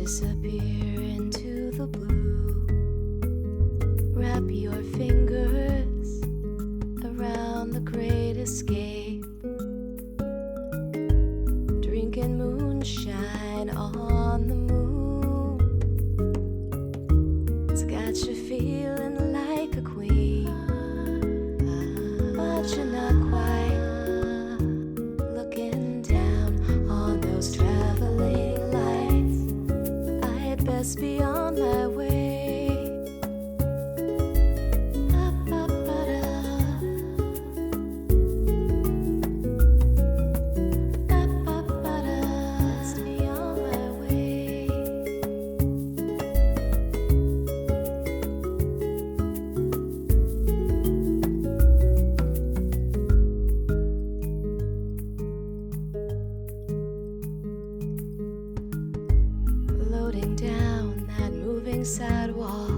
disappear into the blue. Wrap your fingers around the great escape. Drinking moonshine on the moon. It's got you feeling like a queen, but you're not quite looking down on those traveling lights. I had best be on my way. Down that moving sidewalk,